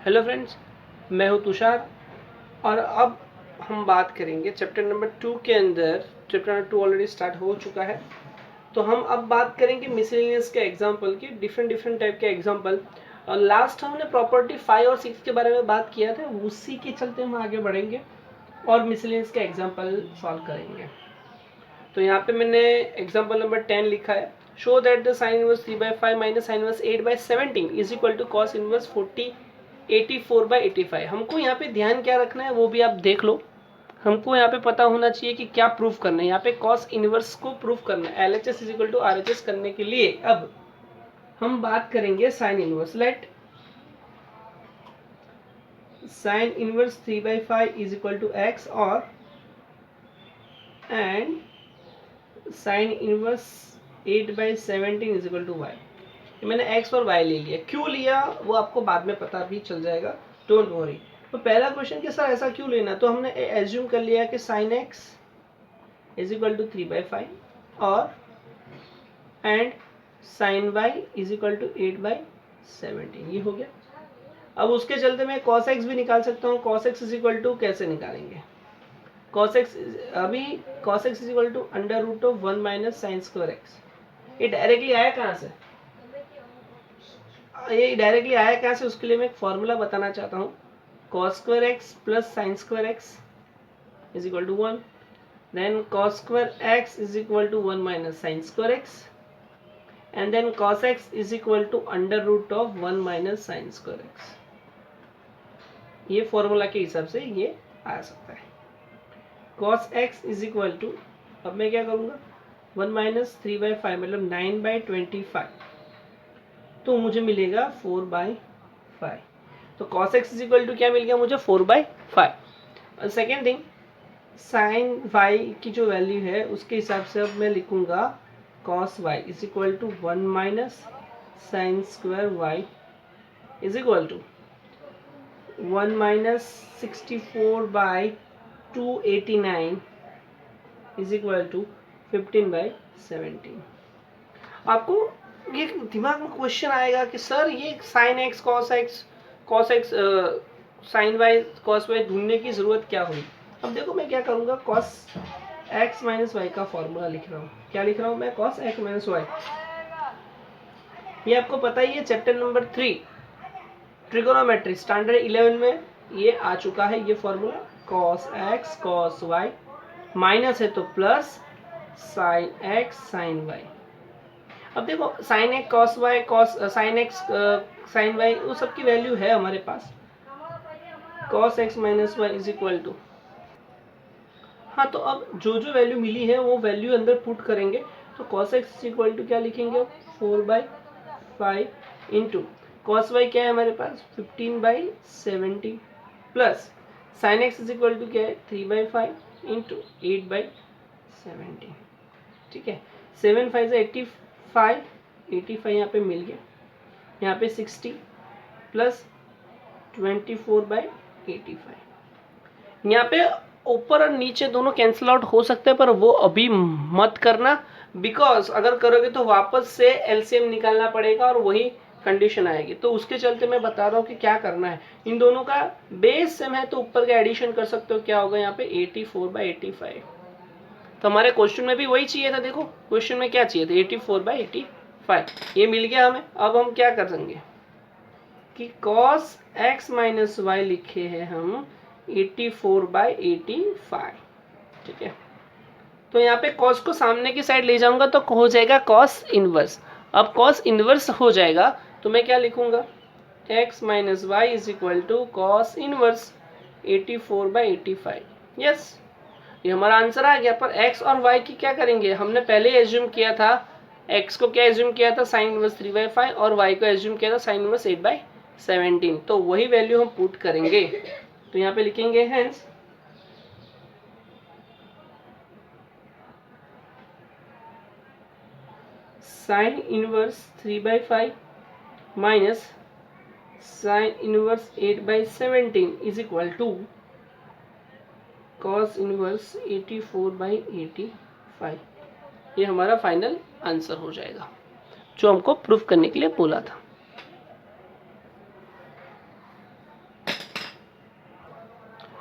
Hello friends, मैं हूं तुषार और अब हम बात करेंगे चैप्टर नंबर 2 के अंदर। चैप्टर नंबर 2 ऑलरेडी स्टार्ट हो चुका है, तो हम अब बात करेंगे मिसलेनियस के एग्जाम्पल की, डिफरेंट टाइप के एग्जाम्पल। और लास्ट हमने प्रॉपर्टी 5 और 6 के बारे में बात किया था, उसी के चलते हम आगे बढ़ेंगे और मिसलेनियस के एग्जाम्पल सॉल्व करेंगे। तो यहाँ पे मैंने एग्जाम्पल नंबर 10 लिखा है। Show that the sine inverse 3/5 minus sine inverse 8/17 is equal to cos inverse 84/85। हमको यहाँ पे ध्यान क्या रखना है वो भी आप देख लो। हमको यहाँ पे पता होना चाहिए कि क्या प्रूफ करना है। यहाँ पे कॉस इनवर्स को प्रूफ करना है, LHS is equal to RHS करने के लिए। अब हम बात करेंगे sine inverse. Let sine inverse 3/5 is equal to x और and sine inverse 8/17 is equal to y। मैंने x और y ले लिया, क्यों लिया वो आपको बाद में पता भी चल जाएगा, डोंट वरी। तो पहला क्वेश्चन कि सर ऐसा क्यों लेना, तो हमने एज्यूम कर लिया कि sine x is equal to 3/5 और and sine y is equal to 8/17, ये हो गया। अब उसके चलते मैं cos x भी निकाल सकता हूँ। cos x is equal to कैसे निकालेंगे, cos x अभी cos x is equal to under root of 1 minus sine square x। ये डायरेक्टली आया कहाँ से, ये डायरेक्टली आया कहाँ से, उसके लिए मैं एक फॉर्मूला बताना चाहता हूँ। cos square x plus sine square x is equal to 1, then cos square x is equal to 1 minus sine square x, and then cos x is equal to under root of 1 minus sine square x। ये formula के हिसाब से ये आ सकता है। cos x is equal to, अब मैं क्या करूँगा, 1 माइनस 3/5 मतलब 9/25, तो मुझे मिलेगा 4/5। तो cos x is equal to क्या मिल गया मुझे, 4/5। सेकेंड थिंग, साइन y की जो वैल्यू है उसके हिसाब से अब मैं लिखूंगा cos y is equal to 1 minus sine square y is equal to 1 minus 64/289 is equal to 15/17। आपको ये दिमाग में क्वेश्चन आएगा कि सर ये sine x cos X sine Y cos Y ढूंढने की जरूरत क्या हुई। अब देखो मैं क्या करूंगा, कॉस एक्स माइनस वाई का फॉर्मूला लिख रहा हूँ। क्या लिख रहा हूँ मैं, कॉस एक्स माइनस वाई। ये आपको पता ही है, चैप्टर नंबर 3 ट्रिगोनोमेट्री स्टैंडर्ड 11 में ये आ चुका है। ये formula cos x cos y, minus है तो plus sine x sine y. अब देखो sine x cos y cos sine x sine y वो सब की वैल्यू है हमारे पास। Cos x minus Y is equal to, हाँ तो अब जो जो वैल्यू मिली है वो वैल्यू अंदर पुट करेंगे। तो cos X is equal to क्या लिखेंगे, 4/5 इंटू कॉस वाई क्या है हमारे पास 15/70 plus sine x is equal to क्या है 3/5 इंटू 8/70। ठीक है, 7 5 से 85 यहाँ पे मिल गया। यहाँ पे 60 प्लस 24/85। यहाँ पे ऊपर और नीचे दोनों कैंसिल आउट हो सकते हैं, पर वो अभी मत करना, बिकॉज अगर करोगे तो वापस से एलसीएम निकालना पड़ेगा और वही कंडीशन आएगी। तो उसके चलते मैं बता रहा हूँ कि क्या करना है। इन दोनों का बेस सेम है तो ऊपर का एडिशन कर सकते हो, क्या होगा यहाँ पे 84/85। तो हमारे क्वेश्चन में भी वही चाहिए था। देखो क्वेश्चन में क्या चाहिए था, 84/85, ये मिल गया हमें। अब हम क्या कर देंगे कि cos x माइनस वाई लिखे हैं हम 84/85। ठीक है, तो यहाँ पे cos को सामने की साइड ले जाऊंगा तो हो जाएगा cos इनवर्स। अब cos इनवर्स हो जाएगा तो मैं क्या लिखूंगा, x minus Y is equal to cos inverse 84/85। Yes, ये हमारा आंसर आ गया। पर x और y की क्या करेंगे, हमने पहले एज्यूम किया था, x को क्या एज्यूम किया था साइन इनवर्स 3/5 और y को एज्यूम किया था साइन इनवर्स 8/17। तो वही वैल्यू हम पुट करेंगे। तो यहाँ पे लिखेंगे hence sine inverse 3/5 minus sine inverse 8/17 is equal to cos inverse 84/85। ये हमारा फाइनल आंसर हो जाएगा जो हमको प्रूफ करने के लिए बोला था।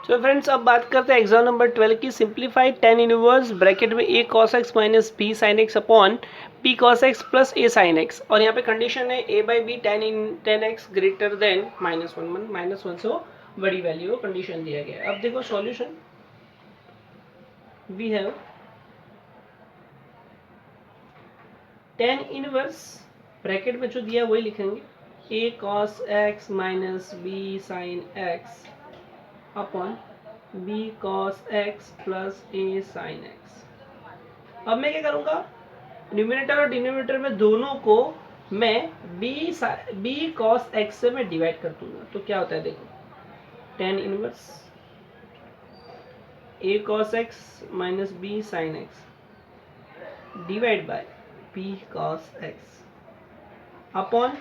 तो फ्रेंड्स अब बात करते हैं एग्जाम नंबर 12 की। सिंप्लीफाई टेन इनवर्स ब्रैकेट में a cos x minus b sin x upon p cos x plus a sin x, और यहाँ पे कंडीशन है a by b tan x greater than -1 से वो बड़ी वैल्यू कंडीशन दिया गया है। अब देखो solution, we have tan inverse bracket में जो दिया वही लिखेंगे, a cos x minus b sin x upon b cos x plus a sin x। अब मैं क्या करूंगा, न्यूमरेटर और डिनोमिनेटर में दोनों को मैं b cos x से मैं डिवाइड कर दूंगा। तो क्या होता है देखो, tan inverse a cos x minus b sin x divide by b cos x upon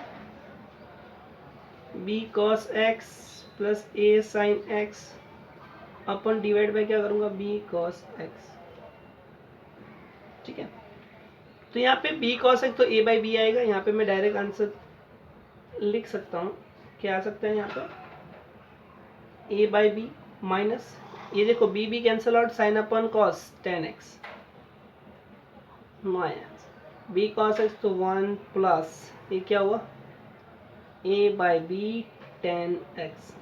b cos x plus a sin x upon divide by क्या करूंगा, b cos x। ठीक है, तो यहाँ पे b cos x तो a by B आएगा। यहाँ पे मैं डायरेक्ट आंसर लिख सकता हूँ, क्या आ सकता है यहाँ पे a बाई बी माइनस ये देखो b cancel out, sine upon cos 10x minus b cos x तो 1 प्लस ये क्या हुआ a बाई बी 10x।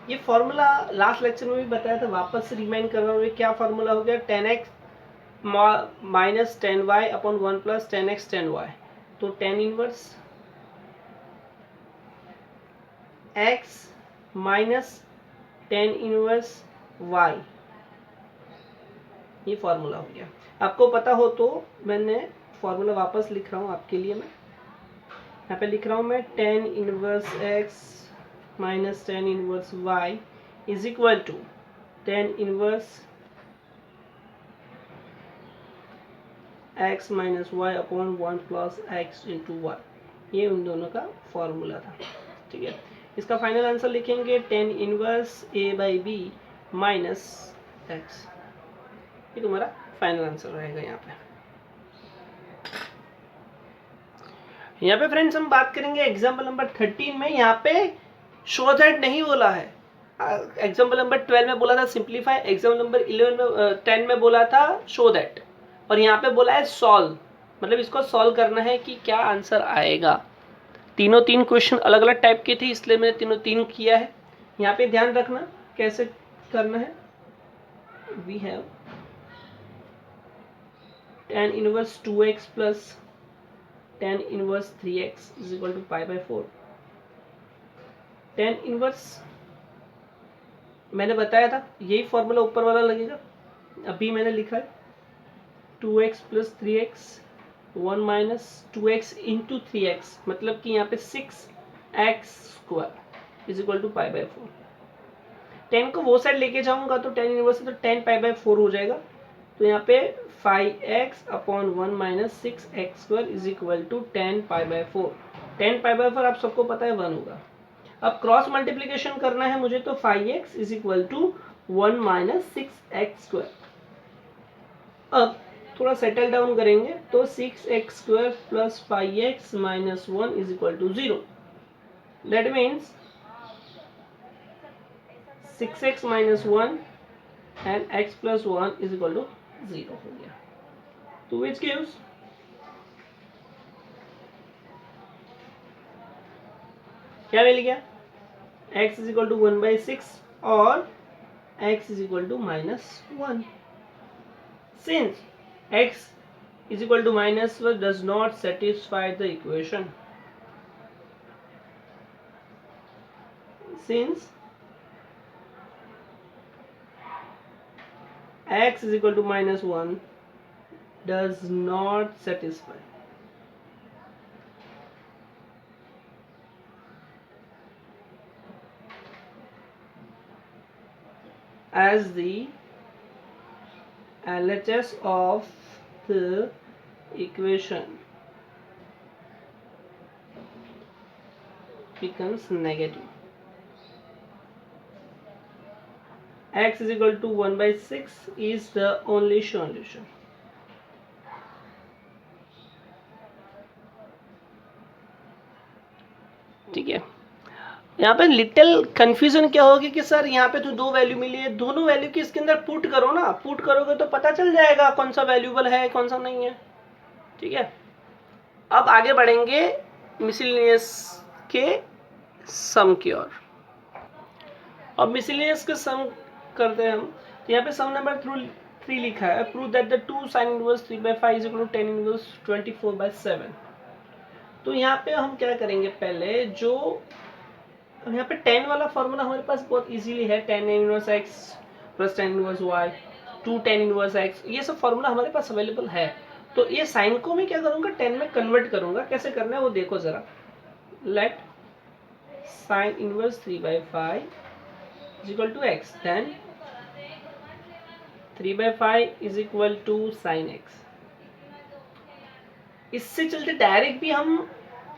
ये फॉर्मूला लास्ट लेक्चर में भी बताया था, वापस से रिमाइंड कर रहा हूँ। क्या फॉर्मूला हो गया, 10x minus 10y upon 1 plus 10x 10y। तो 10 inverse x minus 10 inverse y, ये फॉर्मूला हो गया। आपको पता हो तो मैंने फॉर्मूला वापस लिख रहा हूँ आपके लिए। मैं यहाँ पे लिख रहा हूँ मैं 10 inverse x minus 10 inverse y is equal to 10 inverse x minus y upon 1 plus x into y. ये उन दोनों का फॉर्मूला था। ठीक है, इसका फाइनल आंसर लिखेंगे 10 inverse a by b minus x. ये तुम्हारा फाइनल आंसर रहेगा। यहाँ पे फ्रेंड्स हम बात करेंगे एग्जाम्पल नंबर 13 में। यहाँ पे शो दैट नहीं बोला है। एग्जाम्पल नंबर 12 में बोला था सिंप्लीफाई, एग्जाम्पल नंबर 11 में 10 में बोला था शो दैट, और यहाँ पे बोला है सॉल्व, मतलब इसको सॉल्व करना है कि क्या आंसर आएगा। तीनों तीन क्वेश्चन अलग अलग टाइप के थे, इसलिए मैंने तीनों तीन किया है। यहाँ पे ध्यान रखना कैसे करना है। We have tan inverse 2x plus tan inverse 3x is equal to pi by 4। tan inverse मैंने बताया था, यही फॉर्मूला ऊपर वाला लगेगा, अभी मैंने लिखा है 2x plus 3x 1 minus 2x into 3x, मतलब कि यहाँ पे 6x square is equal to pi by 4। 10 को वो साइड लेके जाऊंगा तो 10 इनवर्स तो 10 पाई बाई 4 हो जाएगा। तो यहाँ पे 5x upon 1 minus 6x square is equal to 10 pi by 4। 10 pi by 4 आप सबको पता है 1 होगा। अब क्रॉस मल्टीप्लीकेशन करना है मुझे, तो 5x is equal to 1 minus 6x square. अब थोड़ा सेटल डाउन करेंगे तो 6x square plus 5x minus 1 is equal to 0। That means 6x minus 1 and x plus 1 is equal to 0 हो गया। तो विच गिव्स क्या मिल गया, x is equal to 1 by 6 और x is equal to minus 1। Since x is equal to minus 1 does not satisfy the equation. Since x is equal to minus 1 does not satisfy, as the LHS of the equation becomes negative. X is equal to 1 by 6 is the only solution. ठीक है, यहाँ पे little confusion क्या होगी कि sir यहाँ पे तो दो वैल्यू मिली है, दोनों वैल्यू की इसके अंदर पुट करो ना, पुट करोगे तो पता चल जाएगा कौन सा वैल्यूबल है कौन सा नहीं है। ठीक है, अब आगे बढ़ेंगे मिसलेनियस के सम की ओर। अब मिसलेनियस के सम करते हैं हम। तो यहाँ पे सम नंबर 3 लिखा है, prove that the 2 sin inverse 3/5 is equal to 10 inverse 24/7। तो यहाँ पे हम क्या करेंगे, पहले जो यहाँ पे 10 वाला फॉर्मूला हमारे पास बहुत इजीली है, 10 inverse x plus 10 inverse y 2 10 inverse x, ये सब फॉर्मूला हमारे पास अवेलेबल है। तो ये साइन को मैं क्या करूंगा, 10 में कन्वर्ट करूंगा। कैसे करना है वो देखो जरा। Let sine inverse 3/5 is equal to x, then 3/5 is equal to sine x। इससे चलते डायरेक्ट भी हम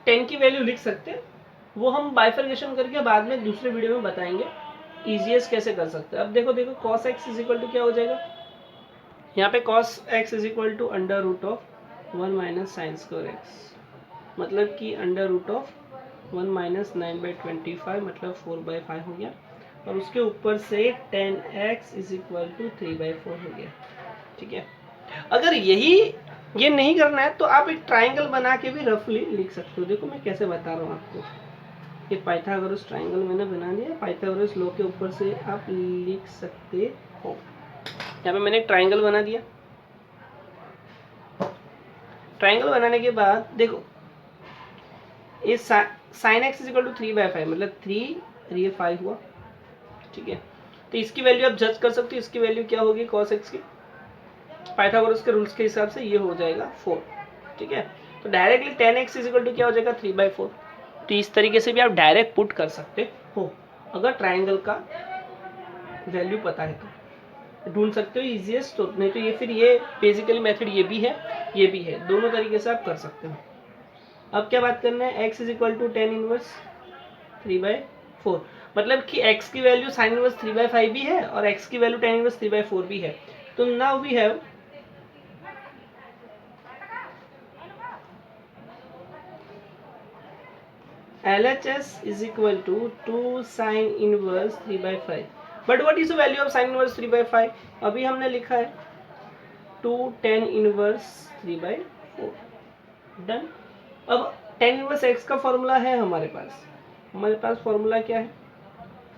10 की वैल्यू लिख सकते हैं, वो हम बाइफर्केशन करके बाद में दूसरे वीडियो में बताएंगे इजीएस्ट कैसे कर सकते हैं। अब देखो cos x is equal to क्या हो जाएगा, यहाँ पे cos x is equal to under root of 1 minus sine square x, मतलब कि अंडर रूट ऑफ 1 माइनस 9/25 मतलब 4/5 हो गया, और उसके ऊपर से 10x इज इक्वल टू 3/4 हो गया। ठीक है, अगर ये नहीं करना है तो आप एक ट्राइंगल बना के भी रफली लिख सकते हो। देखो मैं कैसे बता रहा हूँ आपको, एक पाइथागोरस ट्राइंगल मैंने बना दिया, पाइथागोरस लॉ के ऊपर से आप लिख सकते हो। यहाँ पे मैंने एक ट्राइंगल बना दिया। ट्राइंगल बनाने के बाद देखो ये sine x is equal to 3/5 मतलब 3 और ये 5 हुआ। ठीक है, तो इसकी वैल्यू आप जज कर सकते हो, इसकी वैल्यू क्या होगी cos x की, पाइथागोरस के रूल्स के हिसाब से ये हो जाएगा 4। ठीक है, तो directly 10x is equal to क्या हो जाएगा 3/4। तो इस तरीके से भी आप डायरेक्ट पुट कर सकते हो, अगर ट्राइंगल का वैल्यू पता है तो ढूंढ सकते हो इजीएस्ट। तो नहीं तो ये फिर ये बेसिकली मेथड ये भी है ये भी है, दोनों तरीके से आप कर सकते हो। अब क्या बात करना है, x is equal to 10 inverse 3/4, मतलब कि x की वैल्यू साइन इनवर्स 3/5 भी है और x की वैल्यू 10 इनवर्स 3/4 भी है। तो now we have LHS is equal to 2 sin inverse 3/5, but what is the value of sin inverse 3/5? अभी हमने लिखा है 2 tan inverse 3/4, डन। अब tan inverse x का फॉर्मूला है हमारे पास फॉर्मूला क्या है,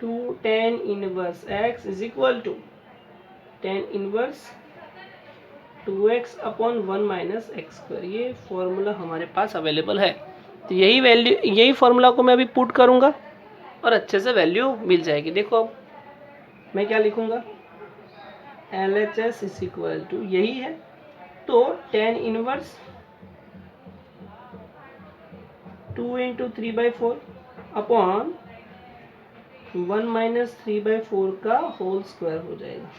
2 tan inverse x is equal to tan inverse 2x upon 1 minus x square, ये फॉर्मूला हमारे पास अवेलेबल है। तो यही फॉर्मूला को मैं अभी पुट करूंगा और अच्छे से वैल्यू मिल जाएगी। देखो अब मैं क्या लिखूंगा, LHS इज इक्वल टू यही है, तो tan inverse 2 into 3/4 upon 1 minus 3/4 का होल स्क्वायर हो जाएगा।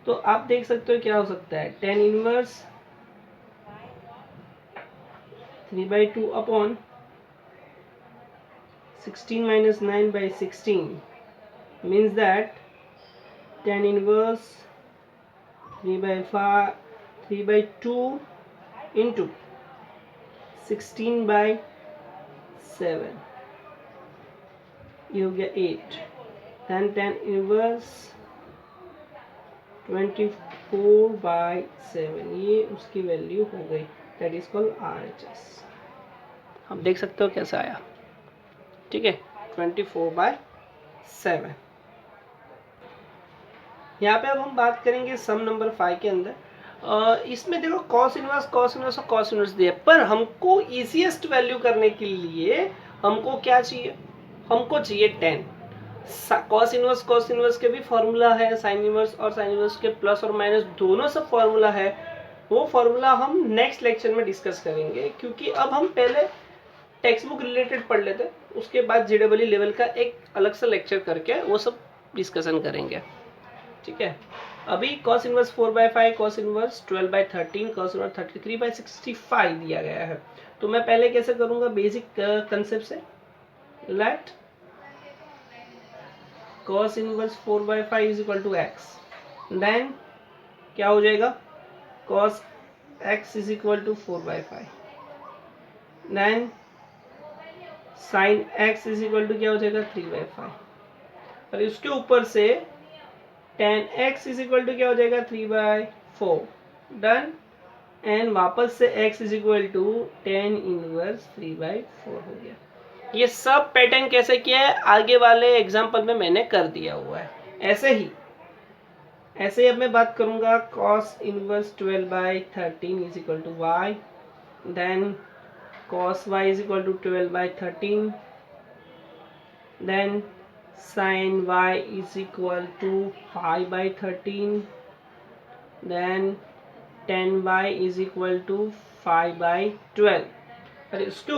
तो आप देख सकते हो क्या हो सकता है, tan inverse 3/2 upon 16 minus 9/16 means that tan inverse 3/2 into 16/7 ये हो गया 8, then tan inverse 24/7 ये उसकी वैल्यू हो गई, that is called RHS। आप देख सकते हो कैसा आया। ठीक है, 24/7। यहाँ पे अब हम बात करेंगे सम नंबर 5 के अंदर। इसमें देखो cos इनवर्स और cos इनवर्स दिया, पर हमको इजीएस्ट वैल्यू करने के लिए हमको क्या चाहिए, हमको चाहिए 10। cos इनवर्स के भी फॉर्मूला है, साइन इनवर्स और साइन इनवर्स के प्लस और माइनस दोनों सब फॉर्मूला है। वो फॉर्मूला हम नेक्स्ट लेक्चर में डिस्कस करेंगे, क्योंकि अब हम पहले टेक्स्ट बुक रिलेटेड पढ़ लेते, उसके बाद JEE लेवल का एक अलग सा लेक्चर करके वो सब डिस्कशन करेंगे। ठीक है, अभी cos inverse 4/5, cos inverse 12/13, cos inverse 33/65 दिया गया है। तो मैं पहले कैसे करूंगा, बेसिक कंसेप्ट से, let cos inverse 4/5 is equal to x, then क्या हो जाएगा, cos x is equal to 4/5, then sine x is equal to क्या हो जाएगा 3/5, और इसके ऊपर से tan x is equal to क्या हो जाएगा 3/4, डन। एंड वापस से x is equal to tan inverse 3/4 हो गया। ये सब पैटर्न कैसे किया है आगे वाले एग्जाम्पल में मैंने कर दिया हुआ है। ऐसे ही अब मैं बात करूंगा cos inverse 12/13 is equal to y, then cos y is equal to 12/13, then sin y is equal to 5/13, then tan y is equal to 5/12, और इसके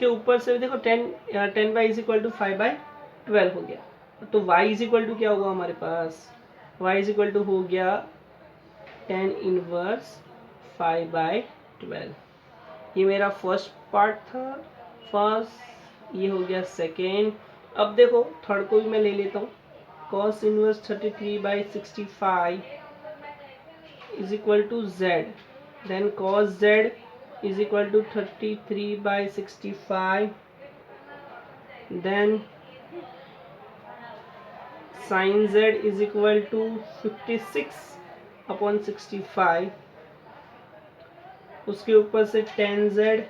ऊपर से देखो 10 y इज इक्वल टू 5/12 हो गया। तो y इज इक्वल टू क्या होगा हमारे पास, y इज इक्वल टू हो गया tan इनवर्स 5/12। ये मेरा फर्स्ट पार्ट था, ये हो गया सेकेंड। अब देखो थर्ड को भी मैं ले लेता हूँ। cos inverse 33/65 is equal to z, then cos z is equal to 33/65, then sin z is equal to 56/65, उसके ऊपर से tan z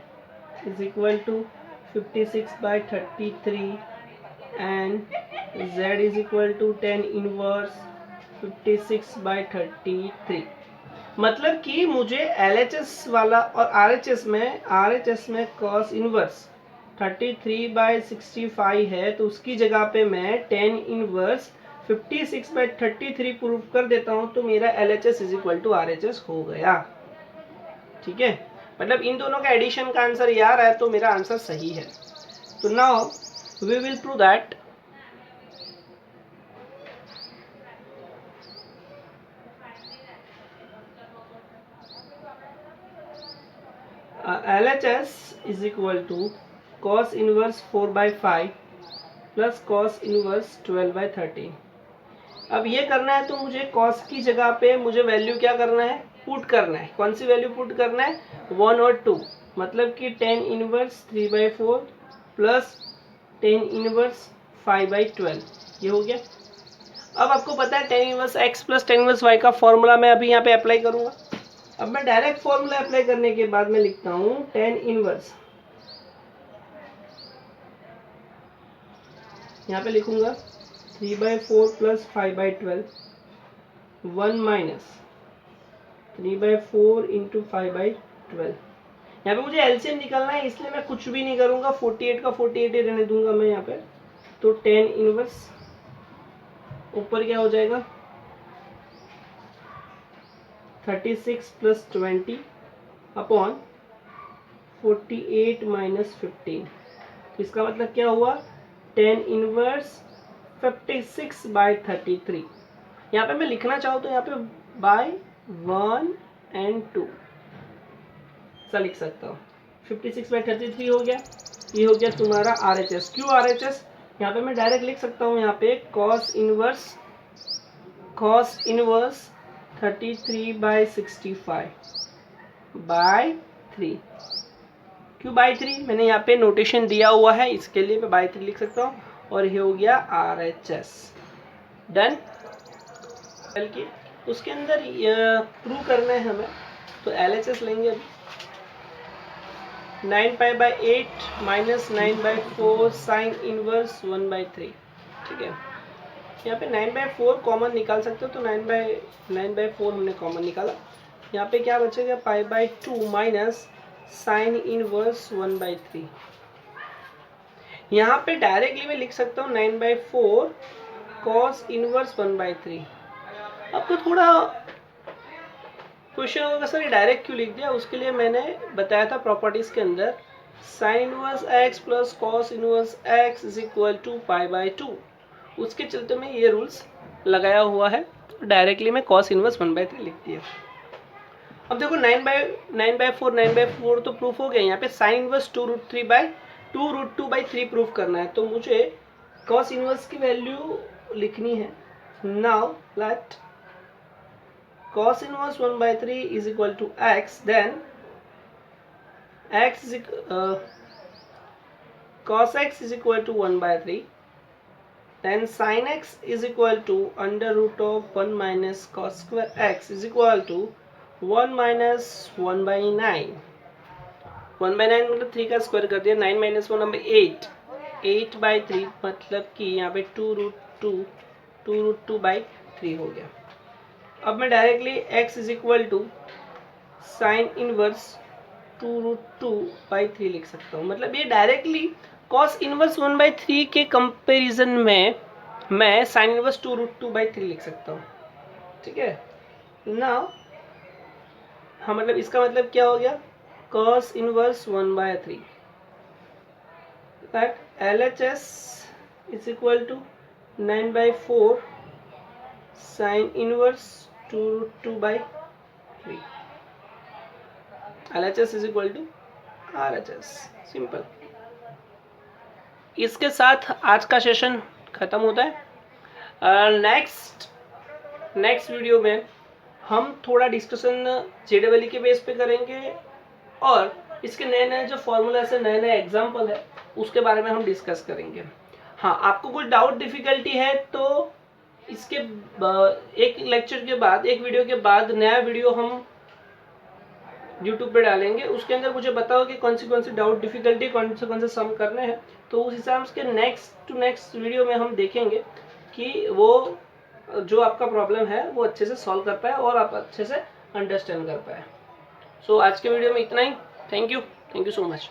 is equal to 56/33 and z is equal to tan inverse 56/33। मतलब कि मुझे LHS वाला और RHS में cos inverse 33/65 है, तो उसकी जगह पे मैं tan इनवर्स 56/33 प्रूव कर देता हूं, तो मेरा LHS is equal to RHS हो गया। ठीक है, मतलब इन दोनों का एडिशन का आंसर ये आ रहा है, तो मेरा आंसर सही है। तो now we will prove that LHS is equal to cos inverse 4/5 plus cos inverse 12/13। अब ये करना है तो मुझे cos की जगह पे मुझे वैल्यू क्या करना है, पुट करना है। कौन सी वैल्यू पुट करना है, 1 और 2, मतलब कि tan inverse 3/4 plus tan inverse 5/12, ये हो गया। अब आपको पता है tan inverse x plus tan inverse y का फॉर्मूला मैं अभी यहाँ पे अप्लाई करूंगा। अब मैं डायरेक्ट फॉर्मूला अप्लाई करने के बाद मैं लिखता हूँ tan इनवर्स, यहाँ पे लिखूंगा 3/4 प्लस 5/12, 1 माइनस 3/4 इंटू 5/12। यहाँ पे मुझे एलसीएम निकालना है, इसलिए मैं कुछ भी नहीं करूंगा, 48 का 48 ही रहने दूंगा मैं यहाँ पे। तो tan इनवर्स ऊपर क्या हो जाएगा 36 प्लस 20 अपॉन 48 माइनस 15। तो इसका मतलब क्या हुआ, tan इनवर्स 56/33। यहाँ पे मैं लिखना चाहूँ तो यहाँ पे बाय 1 and 2 ऐसा लिख सकता हूँ। 56/33 हो गया, ये हो गया तुम्हारा RHS। क्यों RHS, यहाँ पे मैं डायरेक्ट लिख सकता हूँ, यहाँ पे cos इनवर्स 33/65 बाय 3। क्यों बाय 3, मैंने यहाँ पे नोटेशन दिया हुआ है, इसके लिए मैं बाय 3 लिख सकता हूँ, और ये हो गया RHS। डन। बल्कि उसके अंदर प्रूव करना है हमें, तो LHS लेंगे अभी। 9π/8 माइनस 9/4 साइन इनवर्स 1/3। ठीक है, यहाँ पे 9/4 कॉमन निकाल सकते हो, तो 9/4 हमने कॉमन निकाला। यहाँ पे क्या बचेगा, π/2 माइनस साइन इनवर्स 1/3। यहाँ पे डायरेक्टली मैं लिख सकता हूँ 9/4 cos इनवर्स 1/3। आपको थोड़ा क्वेश्चन होगा सर ये डायरेक्ट क्यों लिख दिया, उसके लिए मैंने बताया था प्रॉपर्टीज के अंदर sine inverse x plus cos inverse x is equal to π/2। उसके चलते मैं ये रूल्स लगाया हुआ है, डायरेक्टली मैं cos इनवर्स 1/3 लिख दिया। अब देखो 9/4 तो प्रूफ हो गया। यहाँ पे साइन इनवर्स 2√2/3 प्रूफ करना है, तो मुझे cos इनवर्स की वैल्यू लिखनी है। Now let cos inverse 1/3 is equal to x, then x is cos x is equal to 1/3, then sin x is equal to under root of 1 minus cos square x is equal to 1 minus 1/9. 1/9 मतलब 3 का square कर दिया, 9 minus 1 number 8, 8/3 मतलब कि यहाँ पे 2√2/3 हो गया। अब मैं directly x is equal to sine inverse 2√2/3 लिख सकता हूँ। मतलब ये डायरेक्टली कॉस इनवर्स 1/3 के कंपैरिजन में मैं साइन इनवर्स 2√2/3 लिख सकता हूँ। ठीक है ना। हाँ मतलब इसका मतलब क्या हो गया, cos inverse 1/3 that LHS is equal to 9/4 sin inverse 2√2/3। LHS is equal to RHS, simple. इसके साथ आज का सेशन खत्म होता है। नेक्स्ट वीडियो में हम थोड़ा डिस्कशन JEE के बेस पे करेंगे और इसके नए नए जो फॉर्मूलाज है, नए नए एग्जाम्पल है, उसके बारे में हम डिस्कस करेंगे। हाँ, आपको कुछ डाउट डिफिकल्टी है तो इसके एक लेक्चर के बाद, एक वीडियो के बाद नया वीडियो हम YouTube पे डालेंगे। उसके अंदर मुझे बताओ कि कौन सी डाउट डिफिकल्टी, कौन से सम करने हैं, तो उस हिसाब से नेक्स्ट वीडियो में हम देखेंगे कि वो जो आपका प्रॉब्लम है वो अच्छे से सॉल्व कर पाए और आप अच्छे से अंडरस्टैंड कर पाए। सो आज के वीडियो में इतना ही। Thank you so much.